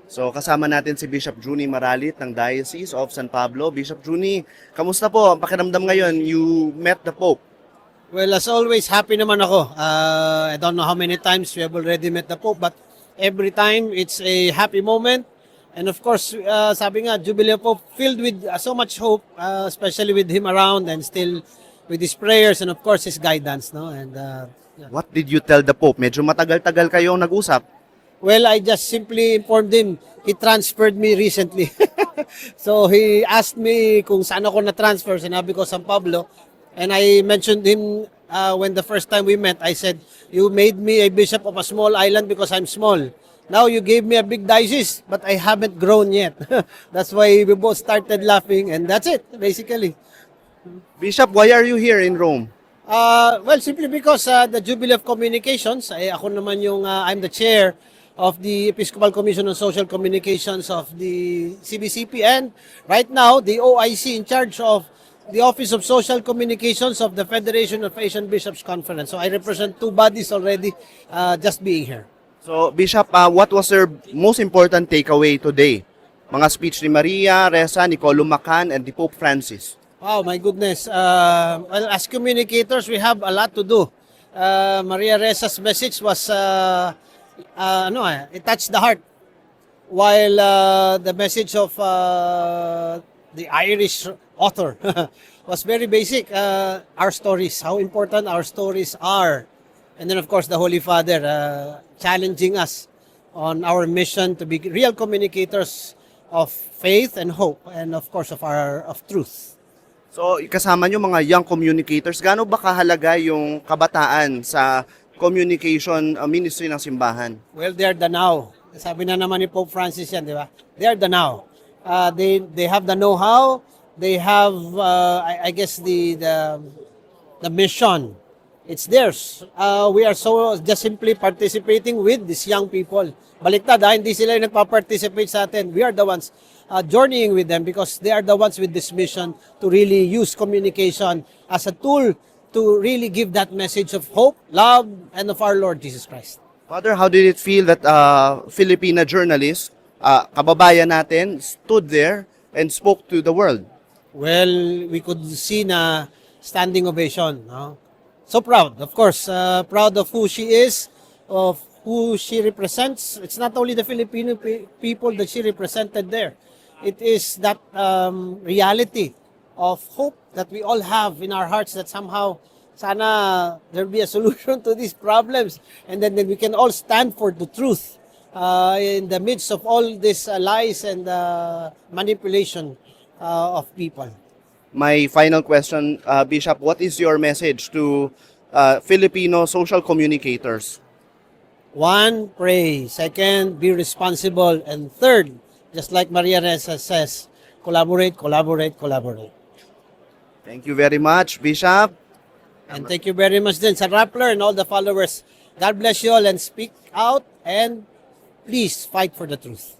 So kasama natin si Bishop Juni Maralit ng Diocese of San Pablo. Bishop Juni, kamusta po ang pakiramdam ngayon? You met the Pope. Well, as always, happy naman ako. I don't know how many times we have already met the Pope, but every time it's a happy moment. And of course, sabi nga, Jubilee of Pope filled with so much hope, especially with him around and still with his prayers and of course his guidance. No? And yeah. What did you tell the Pope? Medyo matagal-tagal kayong nag-usap. Well, I just simply informed him he transferred me recently. So he asked me kung saan ako na-transfer. Sinabi ko San Pablo. And I mentioned him when the first time we met. I said, you made me a bishop of a small island because I'm small. Now you gave me a big diocese, but I haven't grown yet. That's why we both started laughing, and that's it, basically. Bishop, why are you here in Rome? Well, simply because the Jubilee of Communications, ako naman yung, I'm the chair of the Episcopal Commission on Social Communications of the CBCP, and right now, the OIC in charge of the Office of Social Communications of the Federation of Asian Bishops Conference. So I represent two bodies already just being here. So, Bishop, what was your most important takeaway today? Mga speech ni Maria, Ressa, Nicolo Macan, and the Pope Francis. Wow, my goodness. Well, as communicators, we have a lot to do. Maria Resa's message was, it touched the heart. While the message of the Irish author was very basic. Our stories, how important our stories are. And then, of course, the Holy Father challenging us on our mission to be real communicators of faith and hope, and of course, of truth. So, kasama nyo mga young communicators, gaano ba kahalaga yung kabataan sa communication ministry ng simbahan? Well, they are the now. Sabi na naman ni Pope Francis yan, di ba? They are the now. They have the know-how. They have, I guess, the mission. It's theirs. We are so just simply participating with these young people. Baliktad, hindi sila yung nagpa-participate sa atin. We are the ones journeying with them because they are the ones with this mission to really use communication as a tool to really give that message of hope, love, and of our Lord Jesus Christ. Father, how did it feel that Filipina journalist, kababayan natin, stood there and spoke to the world? Well, we could see na standing ovation. No? So proud, of course. Proud of who she is, of who she represents. It's not only the Filipino people that she represented there. It is that reality of hope that we all have in our hearts that somehow sana there be a solution to these problems, and then we can all stand for the truth in the midst of all these lies and manipulation of people. My final question, Bishop, what is your message to Filipino social communicators? One, pray. Second, be responsible. And third, just like Maria Ressa says, collaborate, collaborate, collaborate. Thank you very much, Bishop. And thank you very much din sa Rappler and all the followers. God bless you all and speak out and please fight for the truth.